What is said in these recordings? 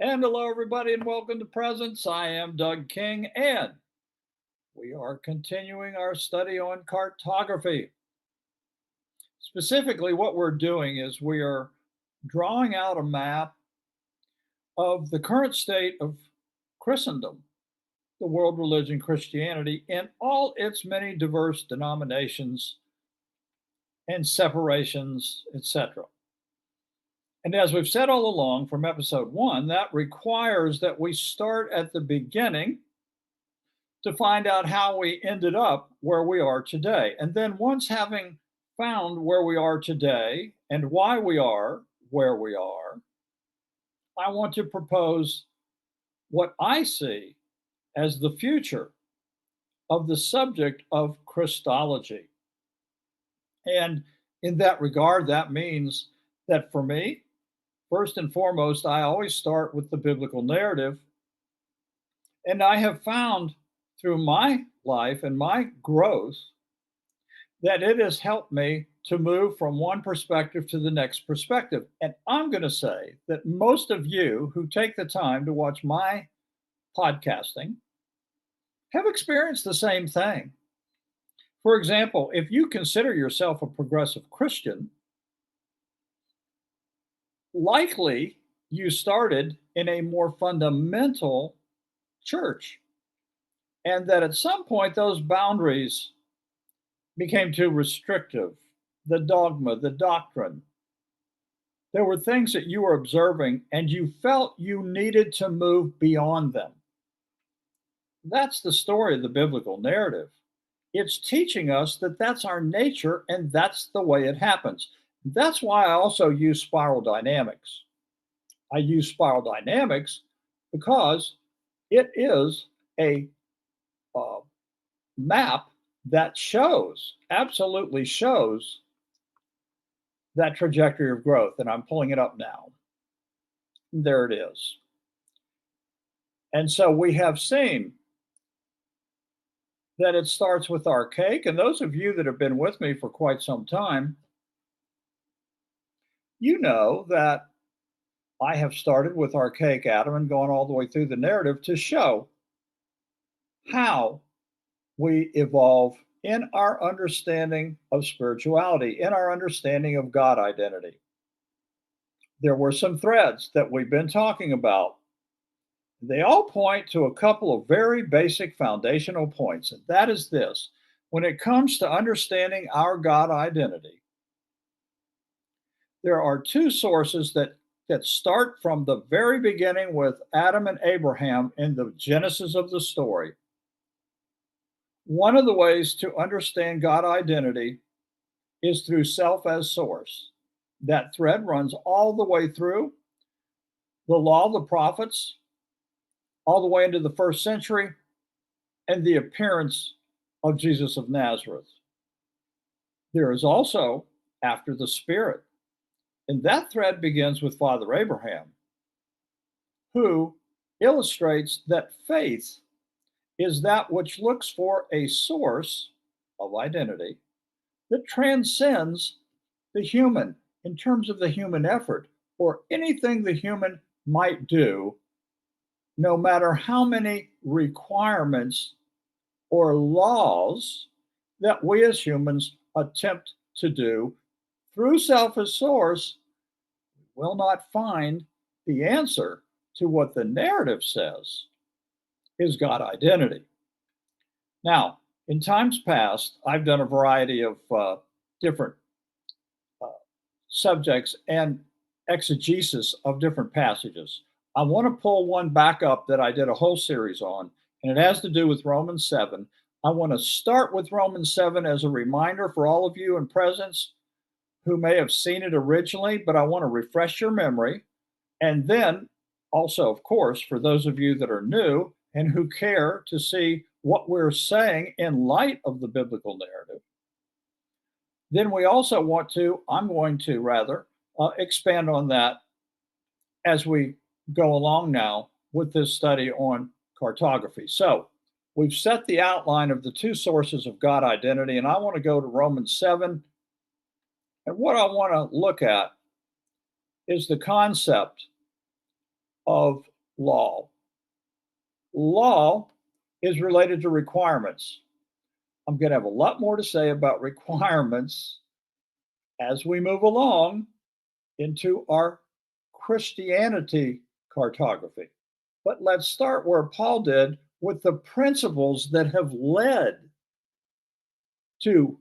And hello, everybody, and welcome to Presence. I am Doug King, and we are continuing our study on cartography. Specifically, what we're doing is we are drawing out a map of the current state of Christendom, the world religion Christianity, in all its many diverse denominations and separations, etc. And as we've said all along from episode one, that requires that we start at the beginning to find out how we ended up where we are today. And then, once having found where we are today and why we are where we are, I want to propose what I see as the future of the subject of Christology. And in that regard, that means that for me, first and foremost, I always start with the biblical narrative. And I have found through my life and my growth that it has helped me to move from one perspective to the next perspective. And I'm going to say that most of you who take the time to watch my podcasting have experienced the same thing. For example, if you consider yourself a progressive Christian, likely you started in a more fundamental church, and that at some point those boundaries became too restrictive. The dogma, the doctrine. There were things that you were observing and you felt you needed to move beyond them. That's the story of the biblical narrative. It's teaching us that that's our nature and that's the way it happens. That's why I also use spiral dynamics. I use spiral dynamics because it is a map that absolutely shows that trajectory of growth. And I'm pulling it up now. There it is. And so we have seen that it starts with archaic. And those of you that have been with me for quite some time, you know that I have started with archaic Adam and gone all the way through the narrative to show how we evolve in our understanding of spirituality, in our understanding of God identity. There were some threads that we've been talking about. They all point to a couple of very basic foundational points, and that is this. When it comes to understanding our God identity, there are two sources that start from the very beginning with Adam and Abraham in the genesis of the story. One of the ways to understand God identity is through self as source. That thread runs all the way through the law of the prophets, all the way into the first century, and the appearance of Jesus of Nazareth. There is also after the Spirit. And that thread begins with Father Abraham, who illustrates that faith is that which looks for a source of identity that transcends the human in terms of the human effort or anything the human might do, no matter how many requirements or laws that we as humans attempt to do through self as source, we will not find the answer to what the narrative says is God identity. Now, in times past, I've done a variety of different subjects and exegesis of different passages. I want to pull one back up that I did a whole series on, and it has to do with Romans 7. I want to start with Romans 7 as a reminder for all of you in presence who may have seen it originally, but I want to refresh your memory. And then also, of course, for those of you that are new and who care to see what we're saying in light of the biblical narrative, then we also I'm going to rather expand on that as we go along now with this study on cartography. So we've set the outline of the two sources of God identity, and I want to go to Romans 7. And what I want to look at is the concept of law. Law is related to requirements. I'm going to have a lot more to say about requirements as we move along into our Christianity cartography. But let's start where Paul did with the principles that have led to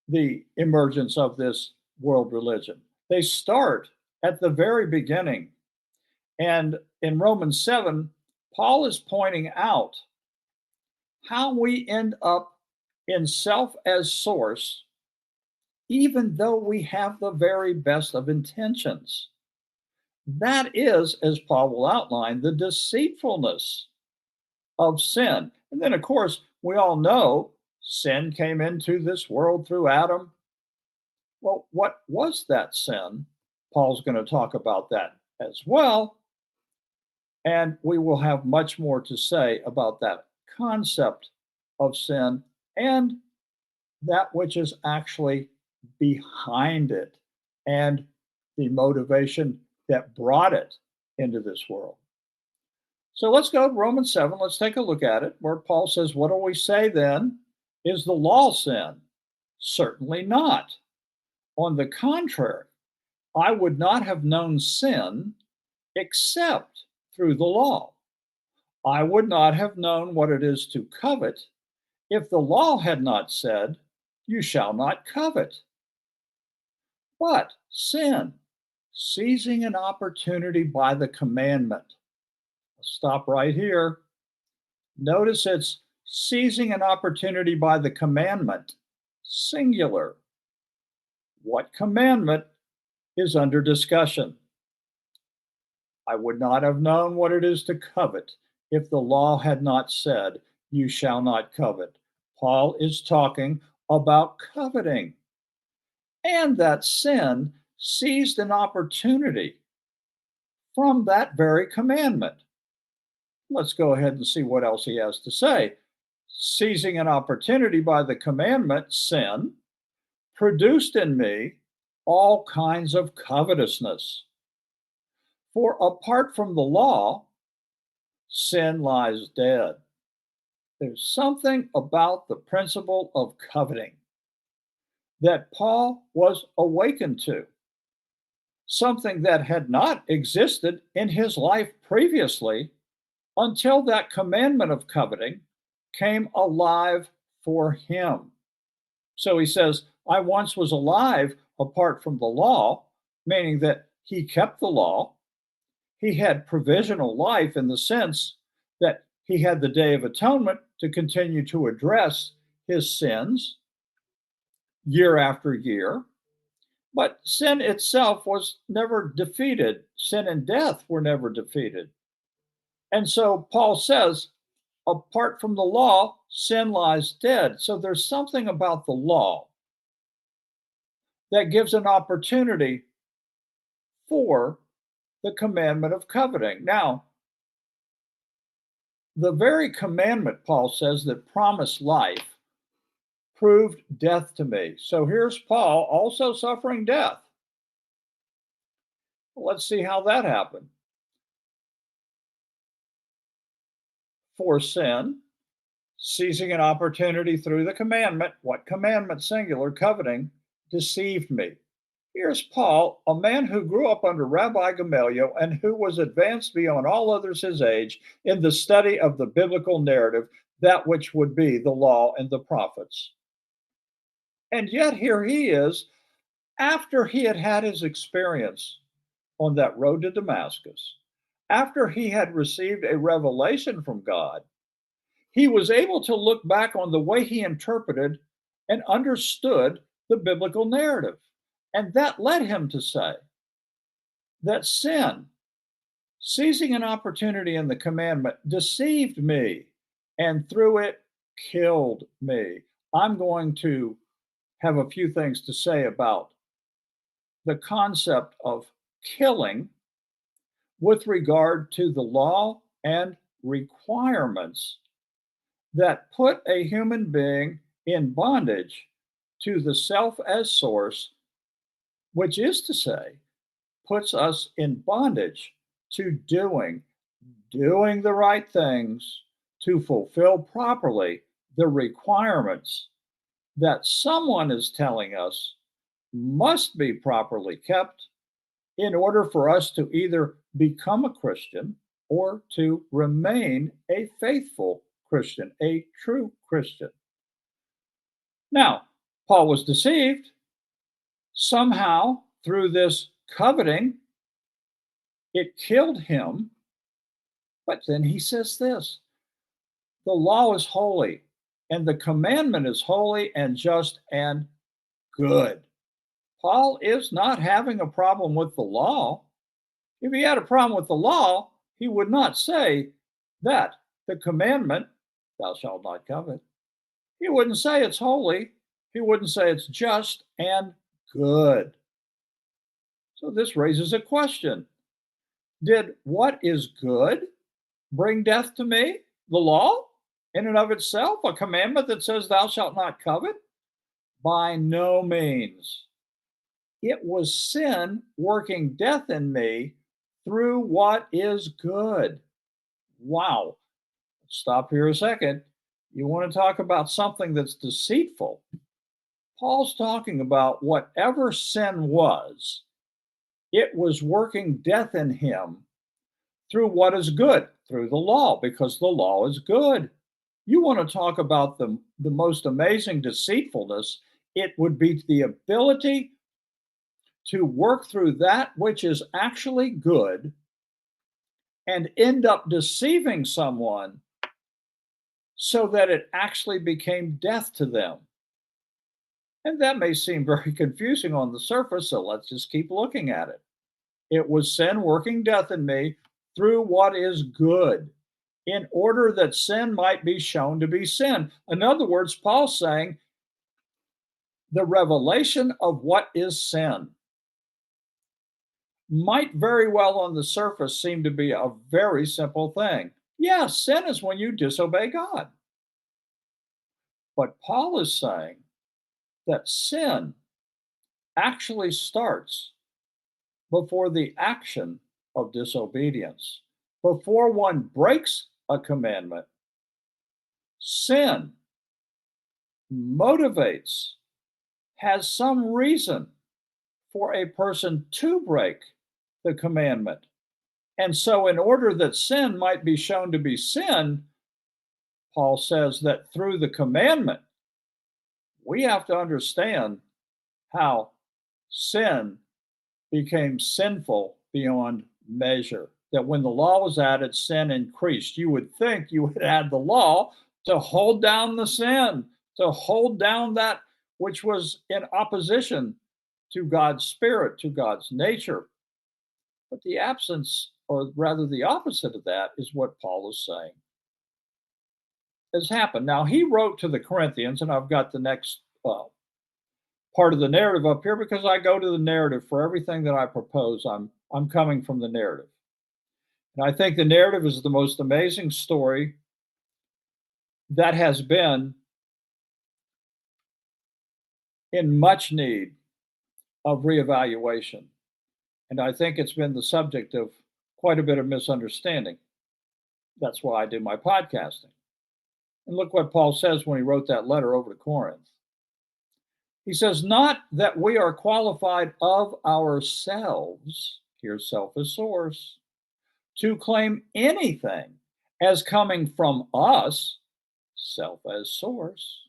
the emergence of this world religion. They start at the very beginning. And in Romans 7, Paul is pointing out how we end up in self as source, even though we have the very best of intentions. That is, as Paul will outline, the deceitfulness of sin. And then, of course, we all know sin came into this world through Adam. Well, what was that sin? Paul's going to talk about that as well. And we will have much more to say about that concept of sin and that which is actually behind it and the motivation that brought it into this world. So let's go to Romans 7. Let's take a look at it, where Paul says, what do we say then? Is the law sin? Certainly not. On the contrary, I would not have known sin except through the law. I would not have known what it is to covet if the law had not said, you shall not covet. But sin, seizing an opportunity by the commandment. Let's stop right here. Notice it's seizing an opportunity by the commandment, singular. What commandment is under discussion? I would not have known what it is to covet if the law had not said, you shall not covet. Paul is talking about coveting, and that sin seized an opportunity from that very commandment. Let's go ahead and see what else he has to say. Seizing an opportunity by the commandment, sin, produced in me all kinds of covetousness. For apart from the law, sin lies dead. There's something about the principle of coveting that Paul was awakened to, something that had not existed in his life previously until that commandment of coveting came alive for him. So he says, I once was alive apart from the law, meaning that he kept the law. He had provisional life in the sense that he had the Day of Atonement to continue to address his sins year after year. But sin itself was never defeated. Sin and death were never defeated. And so Paul says, apart from the law, sin lies dead. So there's something about the law that gives an opportunity for the commandment of coveting. Now, the very commandment, Paul says, that promised life proved death to me. So here's Paul also suffering death. Let's see how that happened. For sin, seizing an opportunity through the commandment, what commandment, singular, coveting, deceived me. Here's Paul, a man who grew up under Rabbi Gamaliel and who was advanced beyond all others his age in the study of the biblical narrative, that which would be the law and the prophets. And yet here he is, after he had had his experience on that road to Damascus, after he had received a revelation from God, he was able to look back on the way he interpreted and understood the biblical narrative. And that led him to say that sin, seizing an opportunity in the commandment, deceived me and through it killed me. I'm going to have a few things to say about the concept of killing with regard to the law and requirements that put a human being in bondage to the self as source, which is to say, puts us in bondage to doing doing the right things to fulfill properly the requirements that someone is telling us must be properly kept in order for us to either become a Christian or to remain a faithful Christian, a true Christian. Now, Paul was deceived somehow through this coveting. It killed him. But then he says this: the law is holy, and the commandment is holy and just and good. Paul is not having a problem with the law. If he had a problem with the law, he would not say that the commandment, thou shalt not covet, he wouldn't say it's holy. He wouldn't say it's just and good. So this raises a question. Did what is good bring death to me? The law in and of itself, a commandment that says thou shalt not covet? By no means. It was sin working death in me through what is good. Wow. Stop here a second. You want to talk about something that's deceitful? Paul's talking about whatever sin was, it was working death in him through what is good, through the law, because the law is good. You want to talk about the most amazing deceitfulness, it would be the ability to work through that which is actually good and end up deceiving someone so that it actually became death to them. And that may seem very confusing on the surface, so let's just keep looking at it. It was sin working death in me through what is good, in order that sin might be shown to be sin. In other words, Paul's saying the revelation of what is sin might very well on the surface seem to be a very simple thing. Yeah, sin is when you disobey God. But Paul is saying that sin actually starts before the action of disobedience. Before one breaks a commandment, sin motivates, has some reason for a person to break the commandment. And so, in order that sin might be shown to be sin, Paul says that through the commandment, we have to understand how sin became sinful beyond measure. That when the law was added, sin increased. You would think you would add the law to hold down the sin, to hold down that which was in opposition to God's spirit, to God's nature. But the absence, or rather the opposite of that, is what Paul is saying has happened. Now, he wrote to the Corinthians, and I've got the next part of the narrative up here because I go to the narrative for everything that I propose. I'm coming from the narrative. And I think the narrative is the most amazing story that has been in much need of reevaluation. And I think it's been the subject of quite a bit of misunderstanding. That's why I do my podcasting. And look what Paul says when he wrote that letter over to Corinth. He says, not that we are qualified of ourselves, here's self as source, to claim anything as coming from us, self as source.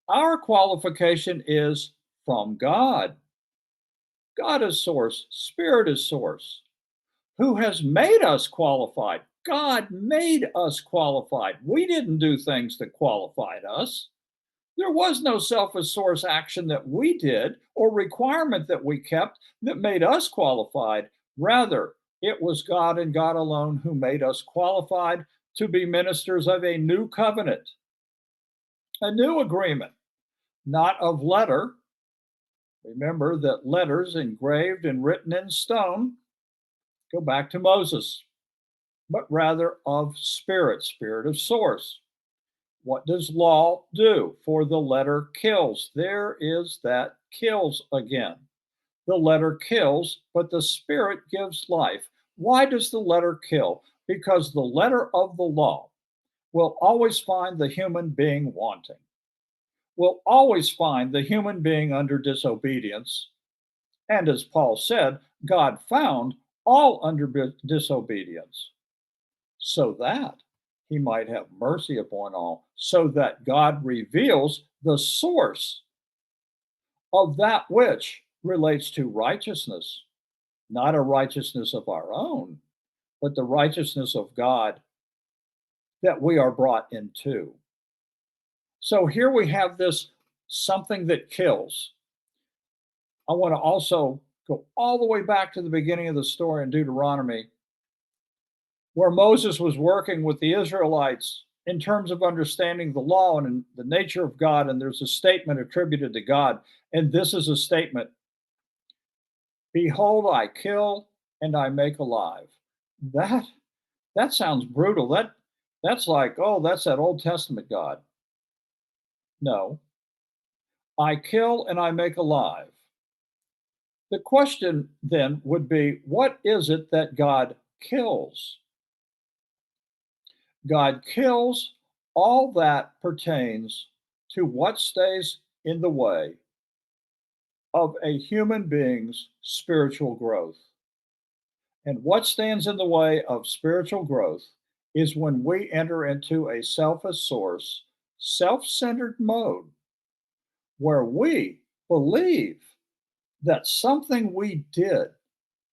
Our qualification is from God. God is source, Spirit is source. Who has made us qualified? God made us qualified. We didn't do things that qualified us. There was no self as source action that we did or requirement that we kept that made us qualified. Rather, it was God and God alone who made us qualified to be ministers of a new covenant, a new agreement, not of letter. Remember that letters engraved and written in stone go back to Moses, but rather of spirit, spirit of source. What does law do? For the letter kills. There is that kills again. The letter kills, but the spirit gives life. Why does the letter kill? because the letter of the law will always find the human being wanting, will always find the human being under disobedience. And as Paul said, God found all under disobedience, so that he might have mercy upon all, so that God reveals the source of that which relates to righteousness, not a righteousness of our own, but the righteousness of God that we are brought into. So here we have this something that kills. I want to also go all the way back to the beginning of the story in Deuteronomy, where Moses was working with the Israelites in terms of understanding the law and the nature of God. And there's a statement attributed to God. And this is a statement: Behold, I kill and I make alive. That that sounds brutal. That's like, oh, that's that Old Testament God. No, I kill and I make alive. The question then would be, what is it that God kills? God kills all that pertains to what stays in the way of a human being's spiritual growth. And what stands in the way of spiritual growth is when we enter into a selfish source, self centered mode where we believe that something we did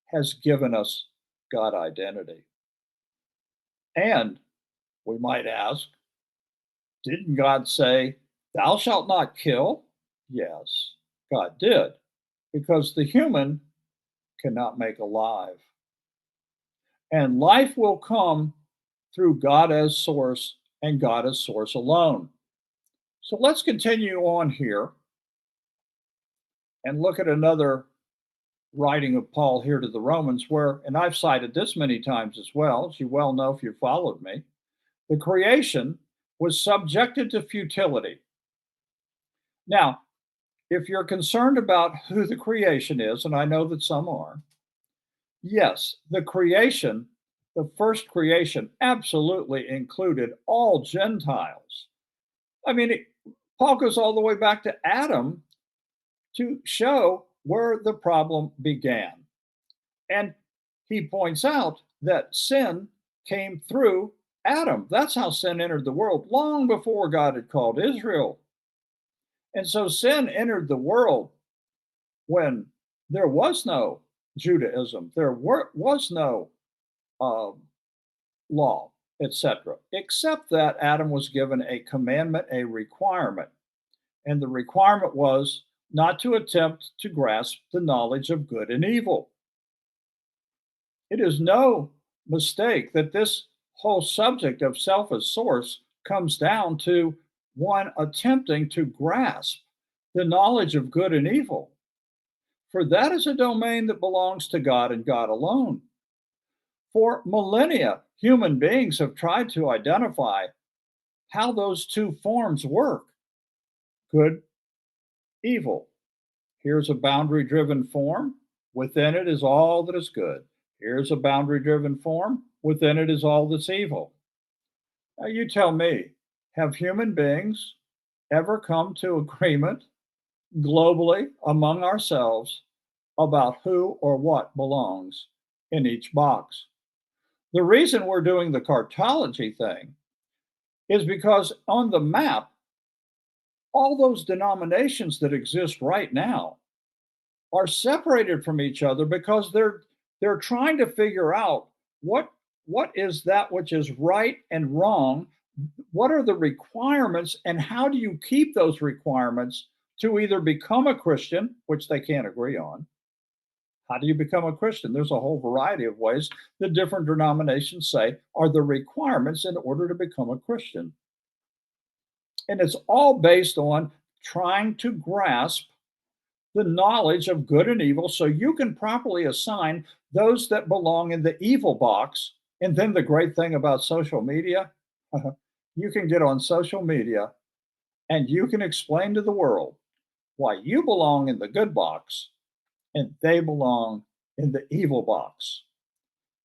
has given us God identity. And we might ask, didn't God say, Thou shalt not kill? Yes, God did, because the human cannot make alive. And life will come through God as source and God as source alone. So let's continue on here and look at another writing of Paul here to the Romans, where, and I've cited this many times as well, as you well know if you followed me, the creation was subjected to futility. Now, if you're concerned about who the creation is, and I know that some are, yes, the creation, the first creation, absolutely included all Gentiles. I mean, Paul goes all the way back to Adam to show where the problem began. And he points out that sin came through Adam. That's how sin entered the world long before God had called Israel. And so sin entered the world when there was no Judaism, was no law, etc., except that Adam was given a commandment, a requirement. And the requirement was not to attempt to grasp the knowledge of good and evil. It is no mistake that this whole subject of selfish source comes down to one attempting to grasp the knowledge of good and evil. For that is a domain that belongs to God and God alone. For millennia, human beings have tried to identify how those two forms work: good, evil. Here's a boundary driven form. Within it is all that is good. Here's a boundary driven form. Within it is all that's evil. Now, you tell me, have human beings ever come to agreement globally among ourselves about who or what belongs in each box? The reason we're doing the cartology thing is because on the map, all those denominations that exist right now are separated from each other because they're trying to figure out what is that which is right and wrong, what are the requirements, and how do you keep those requirements to either become a Christian, which they can't agree on. How do you become a Christian? There's a whole variety of ways that different denominations say are the requirements in order to become a Christian. And it's all based on trying to grasp the knowledge of good and evil so you can properly assign those that belong in the evil box. And then the great thing about social media, you can get on social media and you can explain to the world why you belong in the good box and they belong in the evil box.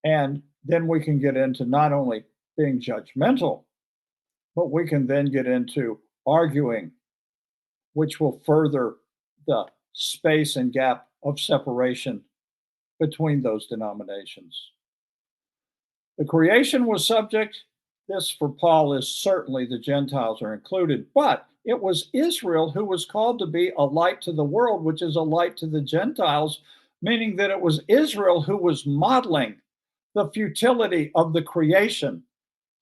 And then we can get into not only being judgmental, but we can then get into arguing, which will further the space and gap of separation between those denominations. The creation was subject. This for Paul is certainly the Gentiles are included, but it was Israel who was called to be a light to the world, which is a light to the Gentiles, meaning that it was Israel who was modeling the futility of the creation.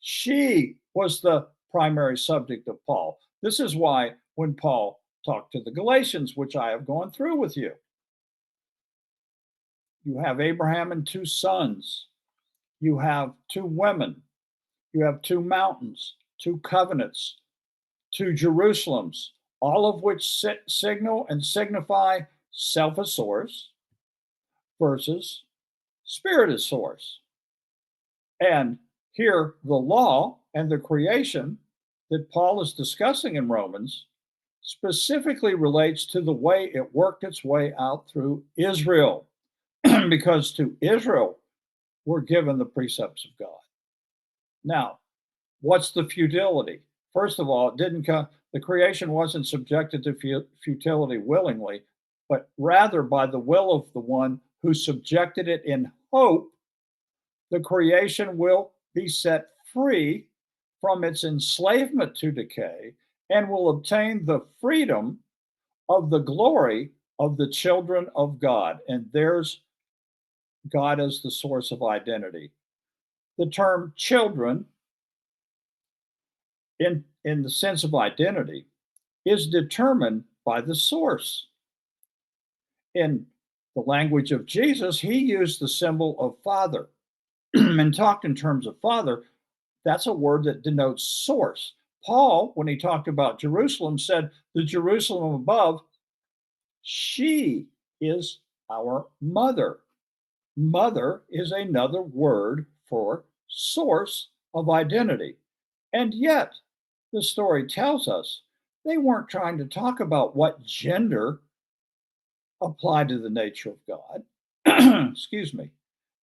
She was the primary subject of Paul. This is why when Paul talked to the Galatians, which I have gone through with you, you have Abraham and two sons, you have two women, you have two mountains, two covenants, two Jerusalems, all of which signal and signify self as source versus spirit as source. And here, the law and the creation that Paul is discussing in Romans specifically relates to the way it worked its way out through Israel, because to Israel were given the precepts of God. Now, what's the futility? First of all, it didn't come, the creation wasn't subjected to futility willingly, but rather by the will of the one who subjected it in hope the creation will be set free from its enslavement to decay and will obtain the freedom of the glory of the children of God. And there's God as the source of identity. The term children, in the sense of identity, is determined by the source. In the language of Jesus, he used the symbol of father and talked in terms of father. That's a word that denotes source. Paul, when he talked about Jerusalem, said, the Jerusalem above, she is our mother. Mother is another word for source of identity. And yet, the story tells us they weren't trying to talk about what gender applied to the nature of God, excuse me,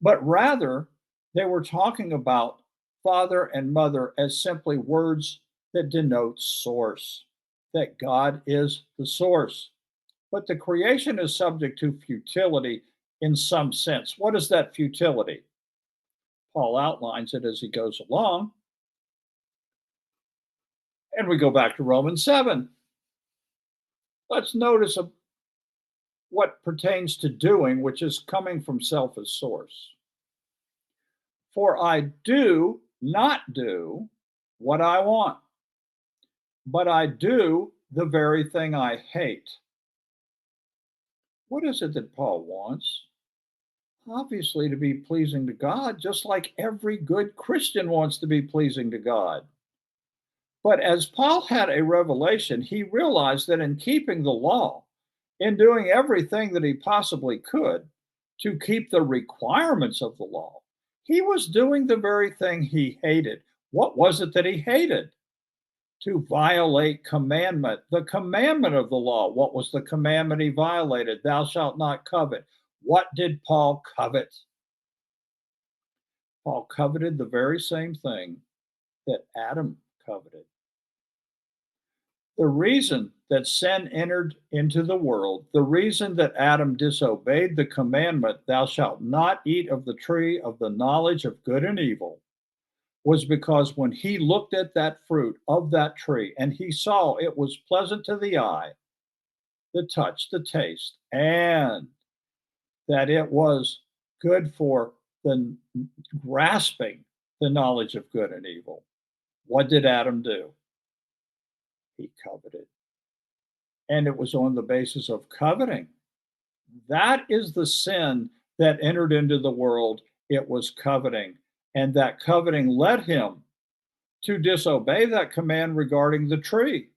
but rather they were talking about father and mother as simply words that denote source, that God is the source. But the creation is subject to futility in some sense. What is that futility? Paul outlines it as he goes along. And we go back to Romans 7. Let's notice what pertains to doing, which is coming from self as source. For I do not do what I want, but I do the very thing I hate. What is it that Paul wants? Obviously, to be pleasing to God, just like every good Christian wants to be pleasing to God. But as Paul had a revelation, he realized that in keeping the law, in doing everything that he possibly could to keep the requirements of the law, he was doing the very thing he hated. What was it that he hated? To violate commandment, the commandment of the law. What was the commandment he violated? Thou shalt not covet. What did Paul covet? Paul coveted the very same thing that Adam coveted. The reason that sin entered into the world, the reason that Adam disobeyed the commandment, thou shalt not eat of the tree of the knowledge of good and evil, was because when he looked at that fruit of that tree and he saw it was pleasant to the eye, the touch, the taste, and that it was good for the grasping the knowledge of good and evil, what did Adam do? He coveted. And it was on the basis of coveting. That is the sin that entered into the world. It was coveting. And that coveting led him to disobey that command regarding the tree,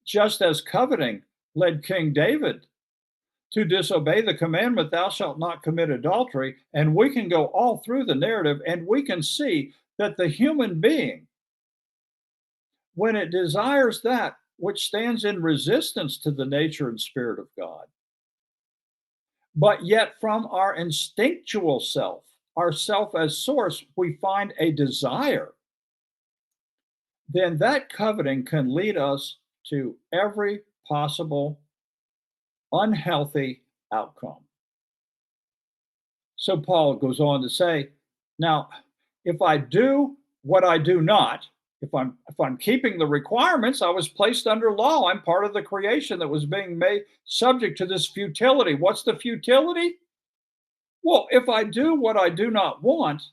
just as coveting led King David to disobey the commandment, thou shalt not commit adultery. And we can go all through the narrative and we can see that the human being, when it desires that which stands in resistance to the nature and spirit of God, but yet from our instinctual self, ourself as source, we find a desire, then that coveting can lead us to every possible unhealthy outcome. So Paul goes on to say, now, if I do what I do not, if I'm keeping the requirements, I was placed under law. I'm part of the creation that was being made subject to this futility. What's the futility? Well, if I do what I do not want,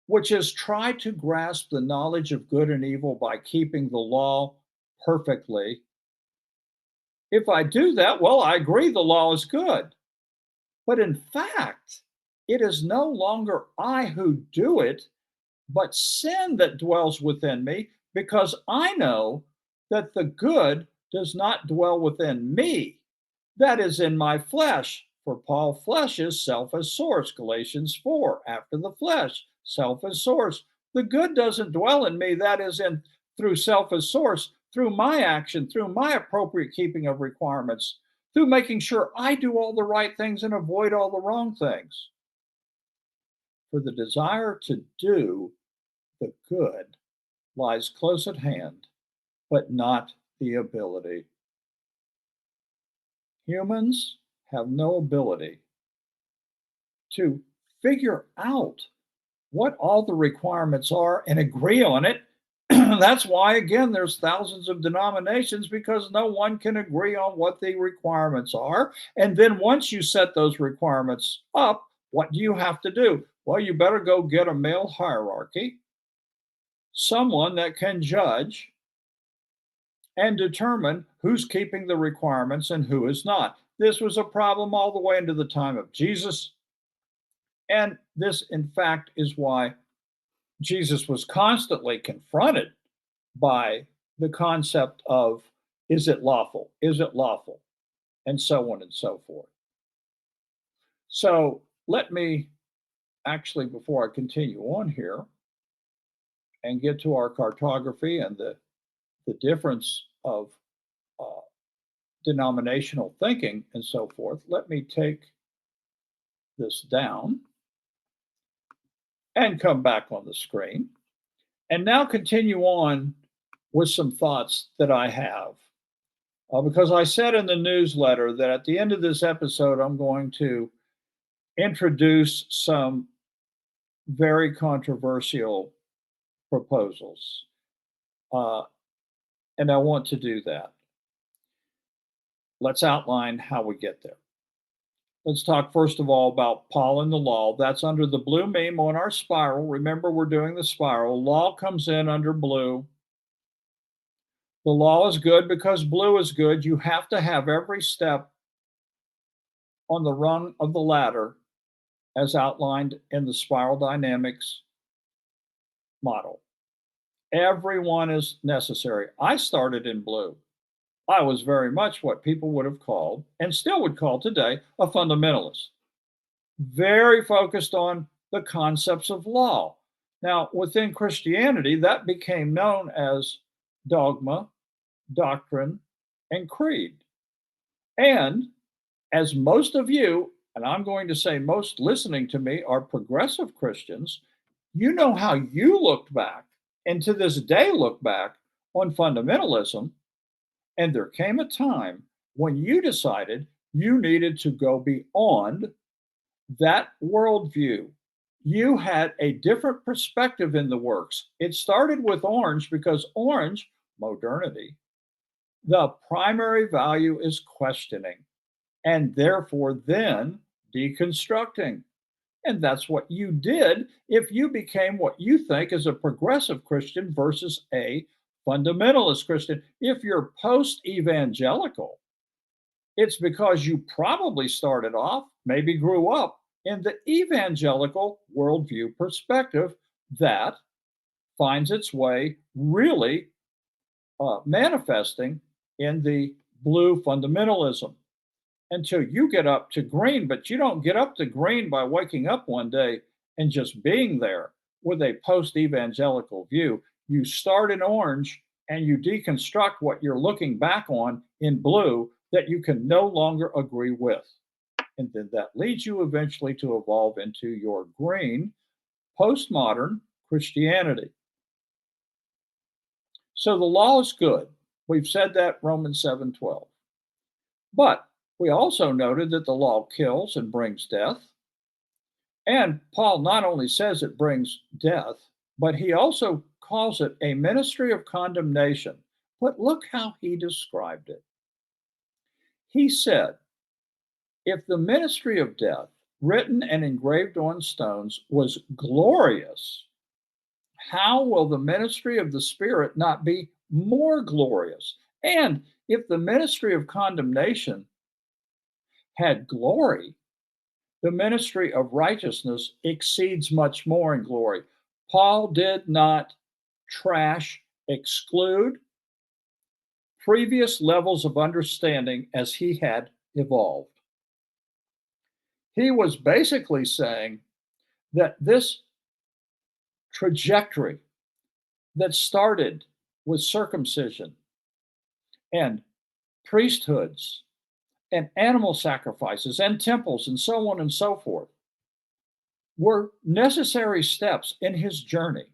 which is try to grasp the knowledge of good and evil by keeping the law perfectly, if I do that, well, I agree the law is good. But in fact, it is no longer I who do it, but sin that dwells within me, because I know that the good does not dwell within me, that is in my flesh. For Paul, flesh is self as source. Galatians 4, after the flesh, self as source. The good doesn't dwell in me, that is in through self as source, through my action, through my appropriate keeping of requirements, through making sure I do all the right things and avoid all the wrong things. For the desire to do the good lies close at hand, but not the ability. Humans have no ability to figure out what all the requirements are and agree on it. That's why, again, there's thousands of denominations, because no one can agree on what the requirements are. And then once you set those requirements up, what do you have to do? Well, you better go get a male hierarchy, someone that can judge and determine who's keeping the requirements and who is not. This was a problem all the way into the time of Jesus. And this, in fact, is why Jesus was constantly confronted by the concept of, is it lawful? Is it lawful? And so on and so forth. So let me actually, before I continue on here and get to our cartography and the difference of uh, denominational thinking and so forth, let me take this down and come back on the screen and now continue on with some thoughts that I have. Because I said in the newsletter that at the end of this episode, I'm going to introduce some very controversial proposals. And I want to do that. Let's outline how we get there. Let's talk first of all about Paul and the law. That's under the blue meme on our spiral. Remember, we're doing the spiral. Law comes in under blue. The law is good because blue is good. You have to have every step on the rung of the ladder as outlined in the spiral dynamics model. Everyone is necessary. I started in blue. I was very much what people would have called, and still would call today, a fundamentalist. Very focused on the concepts of law. Now, within Christianity, that became known as dogma, doctrine, and creed. And as most of you, and I'm going to say most listening to me, are progressive Christians, you know how you looked back, and to this day look back on fundamentalism. And there came a time when you decided you needed to go beyond that worldview. You had a different perspective in the works. It started with orange because orange, modernity, the primary value is questioning and therefore then deconstructing. And that's what you did if you became what you think is a progressive Christian versus a fundamentalist Christian. If you're post evangelical, it's because you probably started off, maybe grew up in the evangelical worldview perspective that finds its way really manifesting in the blue fundamentalism until you get up to green. But you don't get up to green by waking up one day and just being there with a post evangelical view. You start in orange and you deconstruct what you're looking back on in blue that you can no longer agree with. And then that leads you eventually to evolve into your green postmodern Christianity. So the law is good. We've said that Romans 7:12. But we also noted that the law kills and brings death. And Paul not only says it brings death, but he also calls it a ministry of condemnation. But look how he described it. He said, if the ministry of death, written and engraved on stones, was glorious, how will the ministry of the Spirit not be more glorious? And if the ministry of condemnation had glory, the ministry of righteousness exceeds much more in glory. Paul did not trash, exclude previous levels of understanding as he had evolved. He was basically saying that this trajectory that started with circumcision and priesthoods and animal sacrifices and temples and so on and so forth were necessary steps in his journey.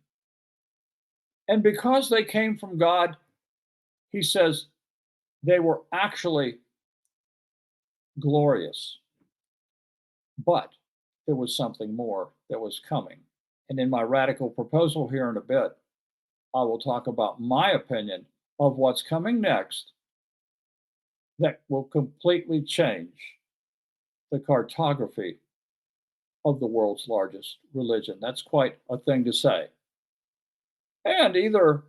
And because they came from God, he says they were actually glorious. But there was something more that was coming. And in my radical proposal here in a bit, I will talk about my opinion of what's coming next that will completely change the cartography of the world's largest religion. That's quite a thing to say. And either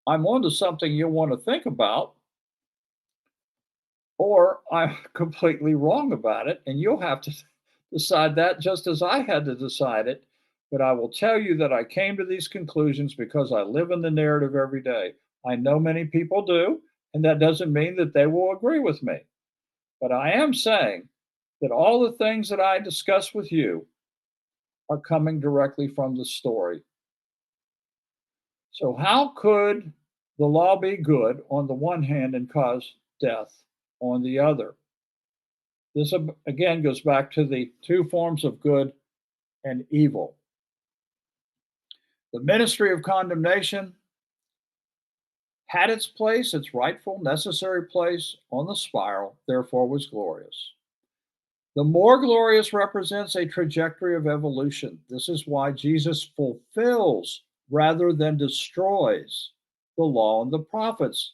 I'm onto something you'll want to think about, or I'm completely wrong about it, and you'll have to decide that just as I had to decide it. But I will tell you that I came to these conclusions because I live in the narrative every day. I know many people do, and that doesn't mean that they will agree with me. But I am saying that all the things that I discuss with you are coming directly from the story. So, how could the law be good on the one hand and cause death on the other? This again goes back to the two forms of good and evil. The ministry of condemnation had its place, its rightful, necessary place on the spiral, therefore was glorious. The more glorious represents a trajectory of evolution. This is why Jesus fulfills rather than destroys the law and the prophets.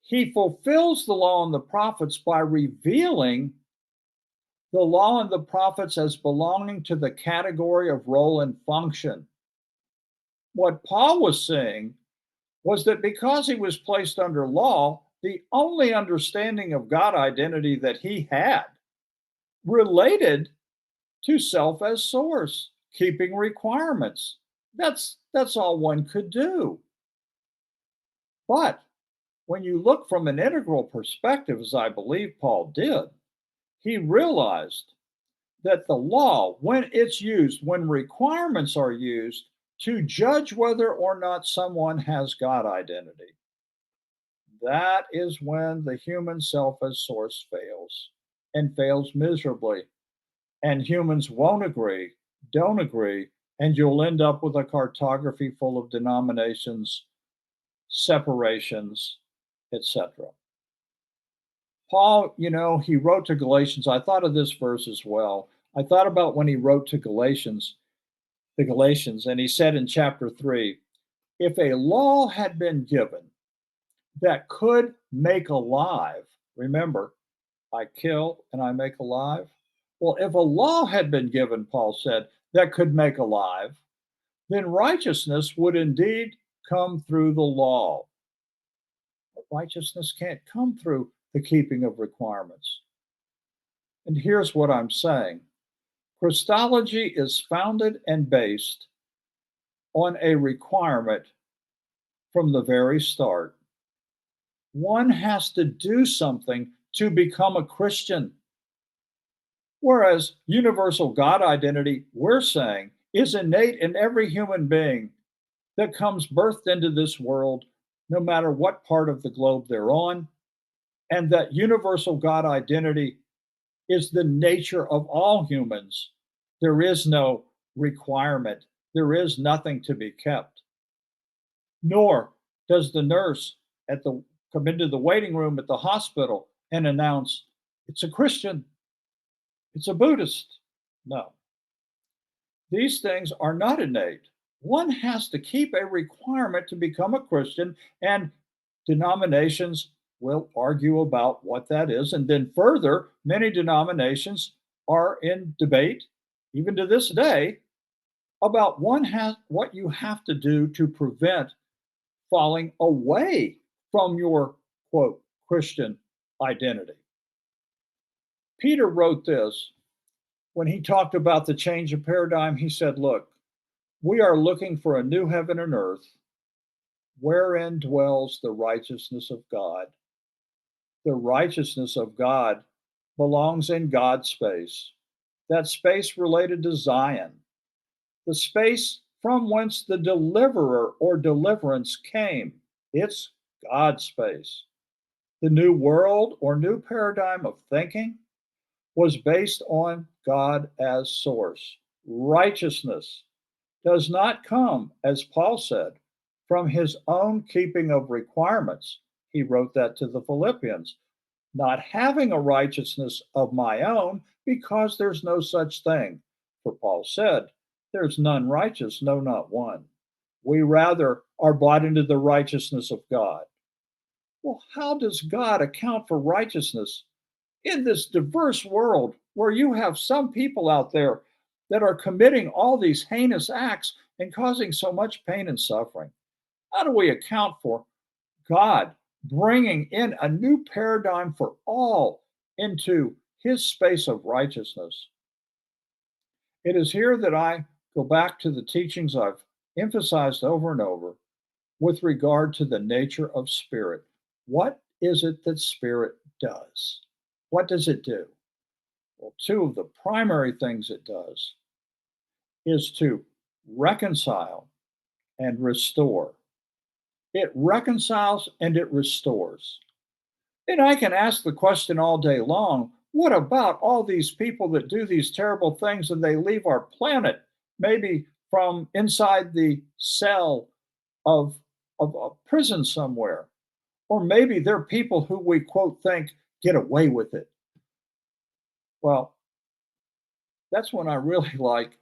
He fulfills the law and the prophets by revealing the law and the prophets as belonging to the category of role and function. What Paul was saying was that because he was placed under law, the only understanding of God identity that he had related to self as source, keeping requirements. That's all one could do. But when you look from an integral perspective, as I believe Paul did, he realized that the law, when it's used, when requirements are used to judge whether or not someone has God identity, that is when the human self as source fails and fails miserably. And humans won't agree, don't agree, and you'll end up with a cartography full of denominations, separations, etc. Paul, he wrote to Galatians. I thought of this verse as well. I thought about when he wrote to the Galatians, and he said in chapter 3, if a law had been given that could make alive, remember, I kill and I make alive. Well, if a law had been given, Paul said, that could make alive, then righteousness would indeed come through the law. But righteousness can't come through the keeping of requirements. And here's what I'm saying. Christology is founded and based on a requirement from the very start. One has to do something to become a Christian. Whereas universal God identity, we're saying, is innate in every human being that comes birthed into this world, no matter what part of the globe they're on. And that universal God identity is the nature of all humans. There is no requirement, there is nothing to be kept. Nor does the nurse at the come into the waiting room at the hospital and announce, it's a Christian, it's a Buddhist. No, these things are not innate. One has to keep a requirement to become a Christian, and denominations will argue about what that is. And then, further, many denominations are in debate, even to this day, about what you have to do to prevent falling away from your quote Christian identity. Peter wrote this when he talked about the change of paradigm. He said, look, we are looking for a new heaven and earth wherein dwells the righteousness of God. The righteousness of God belongs in God's space, that space related to Zion, the space from whence the deliverer or deliverance came. It's God's space. The new world or new paradigm of thinking was based on God as source. Righteousness does not come, as Paul said, from his own keeping of requirements. He wrote that to the Philippians, not having a righteousness of my own, because there's no such thing. For Paul said, there's none righteous, no, not one. We rather are brought into the righteousness of God. Well, how does God account for righteousness in this diverse world where you have some people out there that are committing all these heinous acts and causing so much pain and suffering? How do we account for God bringing in a new paradigm for all into his space of righteousness? It is here that I go back to the teachings I've emphasized over and over with regard to the nature of spirit. What is it that spirit does? What does it do? Well, two of the primary things it does is to reconcile and restore. It reconciles and it restores. And I can ask the question all day long, what about all these people that do these terrible things and they leave our planet, maybe from inside the cell of a prison somewhere? Or maybe they're people who we quote think get away with it. Well, that's when I really like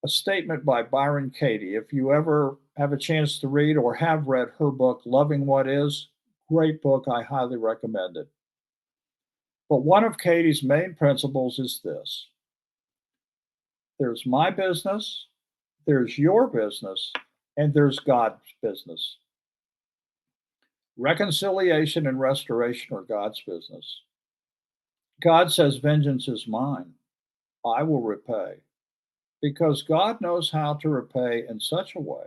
a statement by Byron Katie. If you ever have a chance to read or have read her book, Loving What Is, great book. I highly recommend it. But one of Katie's main principles is this: there's my business, there's your business, and there's God's business. Reconciliation and restoration are God's business. God says, vengeance is mine. I will repay. Because God knows how to repay in such a way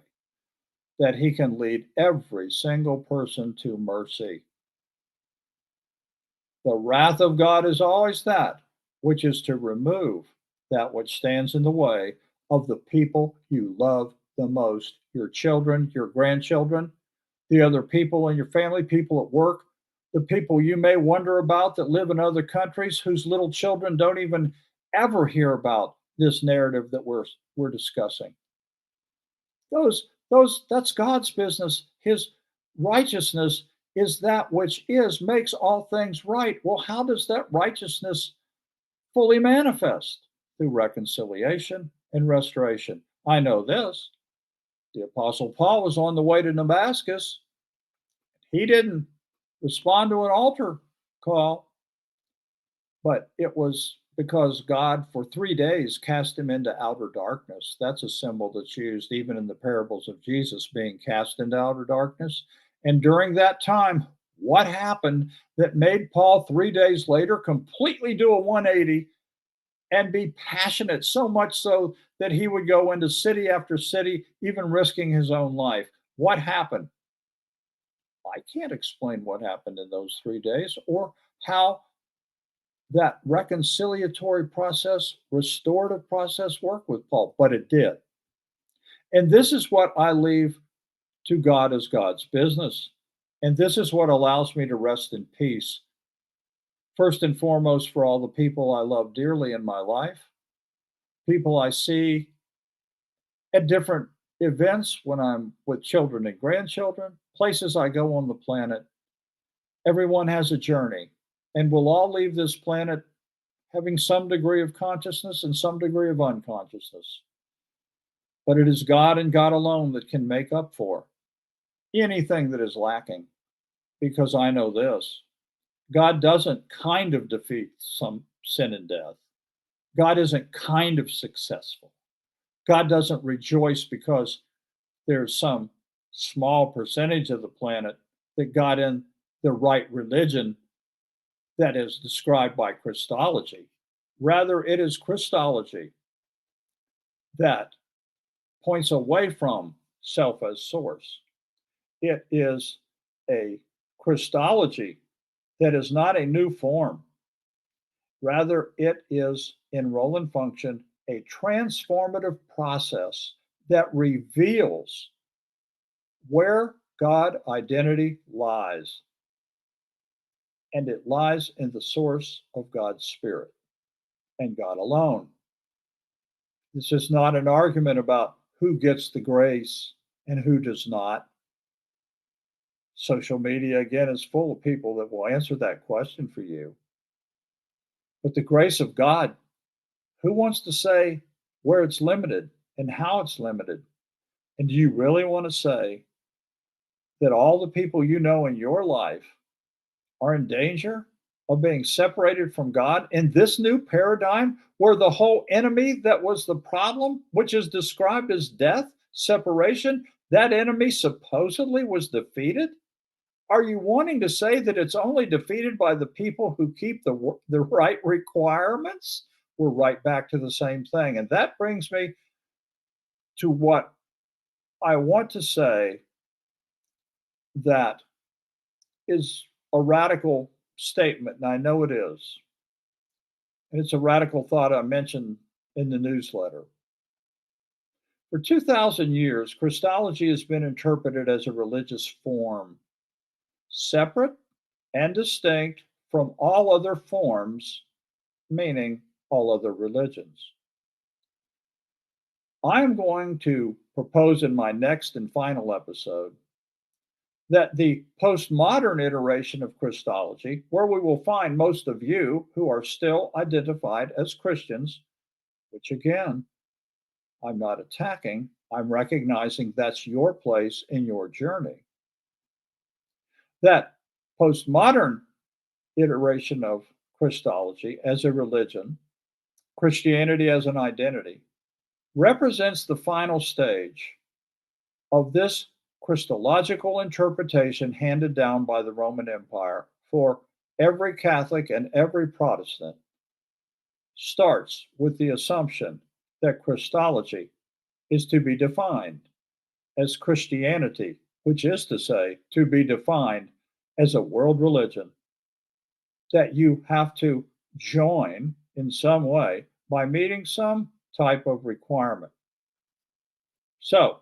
that he can lead every single person to mercy. The wrath of God is always that which is to remove that which stands in the way of the people you love the most, your children, your grandchildren, the other people in your family, people at work, the people you may wonder about that live in other countries whose little children don't even ever hear about this narrative that we're discussing. That's God's business. His righteousness is that which is makes all things right. Well, how does that righteousness fully manifest? Through reconciliation and restoration. I know this. The Apostle Paul was on the way to Damascus. He didn't respond to an altar call, but it was because God for 3 days cast him into outer darkness. That's a symbol that's used even in the parables of Jesus being cast into outer darkness. And during that time, what happened that made Paul 3 days later completely do a 180 and be passionate, so much so that he would go into city after city, even risking his own life? What happened? I can't explain what happened in those 3 days or how that reconciliatory process, restorative process worked with Paul, but it did. And this is what I leave to God as God's business. And this is what allows me to rest in peace First and foremost, for all the people I love dearly in my life, people I see at different events when I'm with children and grandchildren, places I go on the planet. Everyone has a journey, and we'll all leave this planet having some degree of consciousness and some degree of unconsciousness. But it is God and God alone that can make up for anything that is lacking. Because I know this: God doesn't kind of defeat some sin and death. God isn't kind of successful. God doesn't rejoice because there's some small percentage of the planet that got in the right religion that is described by Christology. Rather, it is Christology that points away from self as source. It is a Christology that is not a new form. Rather, it is, in role and function, a transformative process that reveals where God identity lies. And it lies in the source of God's Spirit and God alone. This is not an argument about who gets the grace and who does not. Social media, again, is full of people that will answer that question for you. But the grace of God, who wants to say where it's limited and how it's limited? And do you really want to say that all the people you know in your life are in danger of being separated from God in this new paradigm where the whole enemy that was the problem, which is described as death, separation, that enemy supposedly was defeated? Are you wanting to say that it's only defeated by the people who keep the right requirements? We're right back to the same thing. And that brings me to what I want to say that is a radical statement, and I know it is. And it's a radical thought I mentioned in the newsletter. For 2,000 years, Christology has been interpreted as a religious form, separate and distinct from all other forms, meaning all other religions. I am going to propose in my next and final episode that the postmodern iteration of Christology, where we will find most of you who are still identified as Christians, which again, I'm not attacking, I'm recognizing that's your place in your journey. That postmodern iteration of Christology as a religion, Christianity as an identity, represents the final stage of this Christological interpretation handed down by the Roman Empire for every Catholic and every Protestant. Starts with the assumption that Christology is to be defined as Christianity, which is to say, to be defined as a world religion that you have to join in some way by meeting some type of requirement. So,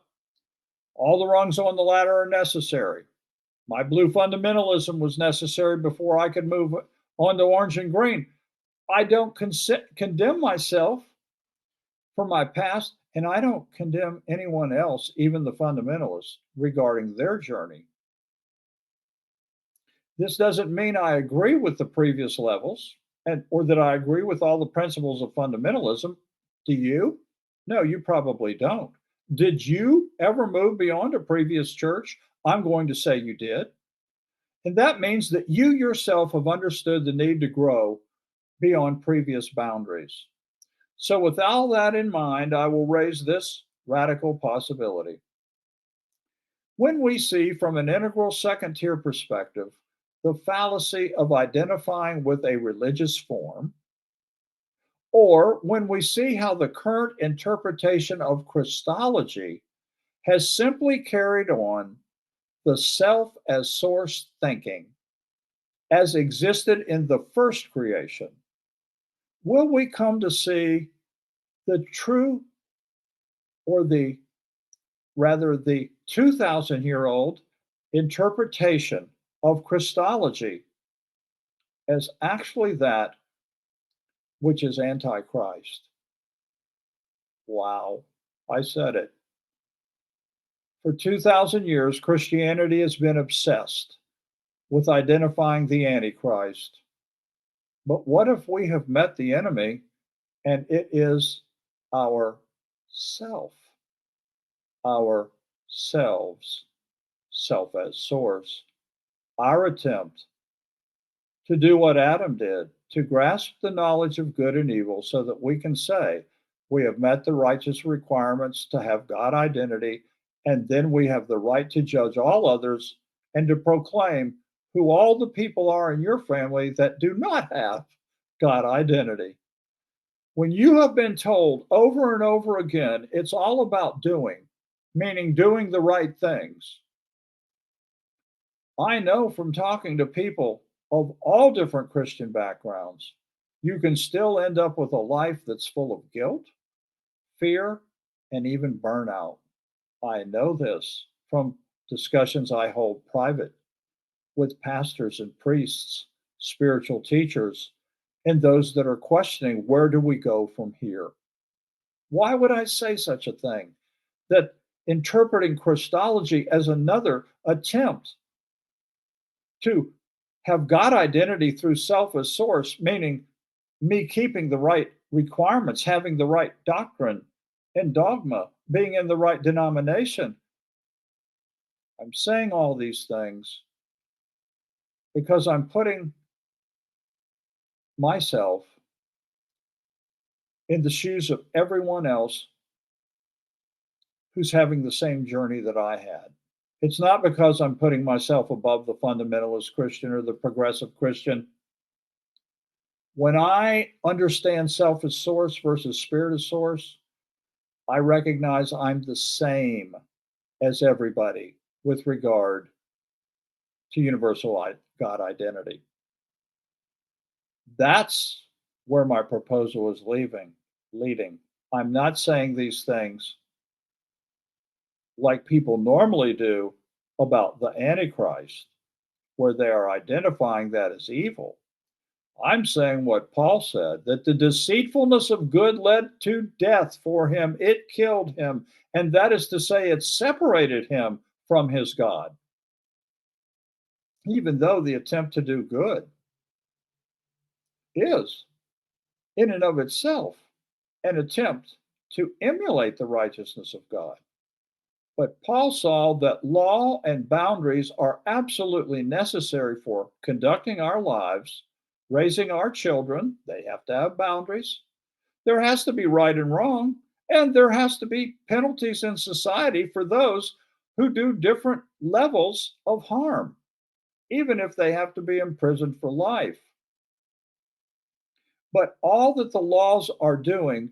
all the rungs on the ladder are necessary. My blue fundamentalism was necessary before I could move on to orange and green. I don't condemn myself for my past, and I don't condemn anyone else, even the fundamentalists, regarding their journey. This doesn't mean I agree with the previous levels or that I agree with all the principles of fundamentalism. Do you? No, you probably don't. Did you ever move beyond a previous church? I'm going to say you did. And that means that you yourself have understood the need to grow beyond previous boundaries. So, with all that in mind, I will raise this radical possibility. When we see from an integral second tier perspective the fallacy of identifying with a religious form, or when we see how the current interpretation of Christology has simply carried on the self as source thinking as existed in the first creation, will we come to see the true, or the rather the 2,000-year-old interpretation of Christology as actually that which is antichrist. Wow, I said it. For 2,000 years, Christianity has been obsessed with identifying the Antichrist. But what if we have met the enemy and it is our self, ourselves, self as source, our attempt to do what Adam did, to grasp the knowledge of good and evil so that we can say we have met the righteous requirements to have God identity, and then we have the right to judge all others and to proclaim who all the people are in your family that do not have God identity. When you have been told over and over again, it's all about doing, meaning doing the right things. I know from talking to people of all different Christian backgrounds, you can still end up with a life that's full of guilt, fear, and even burnout. I know this from discussions I hold private with pastors and priests, spiritual teachers, and those that are questioning where do we go from here? Why would I say such a thing? That interpreting Christology as another attempt to have God identity through self as source, meaning me keeping the right requirements, having the right doctrine and dogma, being in the right denomination. I'm saying all these things because I'm putting myself in the shoes of everyone else who's having the same journey that I had. It's not because I'm putting myself above the fundamentalist Christian or the progressive Christian. When I understand self as source versus spirit as source, I recognize I'm the same as everybody with regard to universal God identity. That's where my proposal is leading. I'm not saying these things like people normally do about the Antichrist, where they are identifying that as evil. I'm saying what Paul said, that the deceitfulness of good led to death for him. It killed him. And that is to say, it separated him from his God, even though the attempt to do good is, in and of itself, an attempt to emulate the righteousness of God. But Paul saw that law and boundaries are absolutely necessary for conducting our lives, raising our children. They have to have boundaries. There has to be right and wrong, and there has to be penalties in society for those who do different levels of harm, even if they have to be imprisoned for life. But all that the laws are doing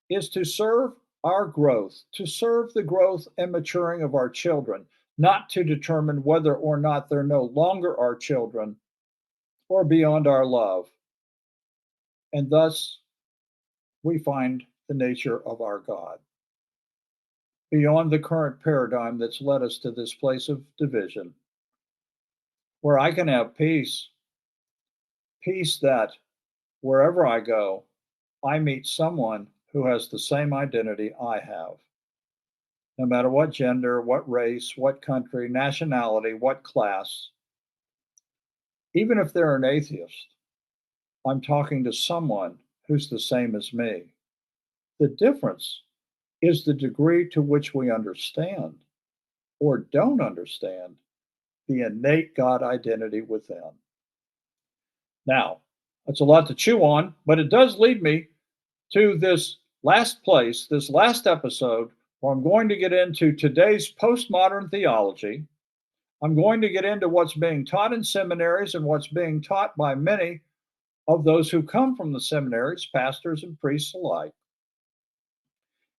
is to serve our growth, to serve the growth and maturing of our children, not to determine whether or not they're no longer our children or beyond our love. And thus, we find the nature of our God. Beyond the current paradigm that's led us to this place of division, where I can have peace that wherever I go, I meet someone who has the same identity I have. No matter what gender, what race, what country, nationality, what class, even if they're an atheist, I'm talking to someone who's the same as me. The difference is the degree to which we understand or don't understand the innate God identity within. Now, that's a lot to chew on, but it does lead me to this last place, this last episode, where I'm going to get into today's postmodern theology. I'm going to get into what's being taught in seminaries and what's being taught by many of those who come from the seminaries, pastors and priests alike.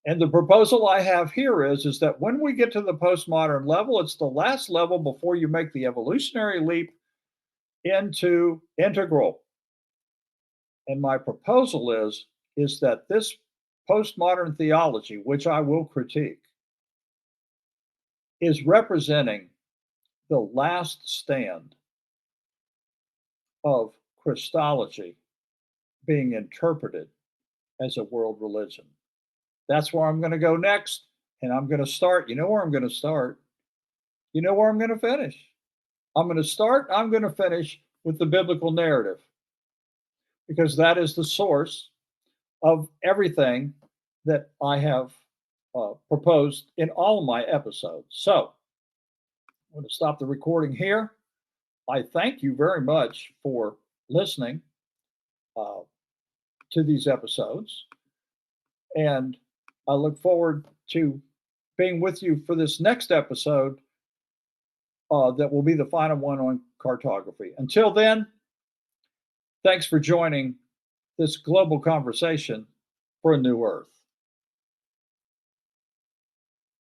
And the proposal I have here is that when we get to the postmodern level, it's the last level before you make the evolutionary leap into integral. And my proposal is that this postmodern theology, which I will critique, is representing the last stand of Christology being interpreted as a world religion. That's where I'm going to go next. And I'm going to start. You know where I'm going to start? You know where I'm going to finish? I'm going to start, I'm going to finish with the biblical narrative because that is the source of everything that I have proposed in all of my episodes. So I'm going to stop the recording here. I thank you very much for listening uh, to these episodes. And I look forward to being with you for this next episode that will be the final one on cartography. Until then, thanks for joining this global conversation for a new Earth.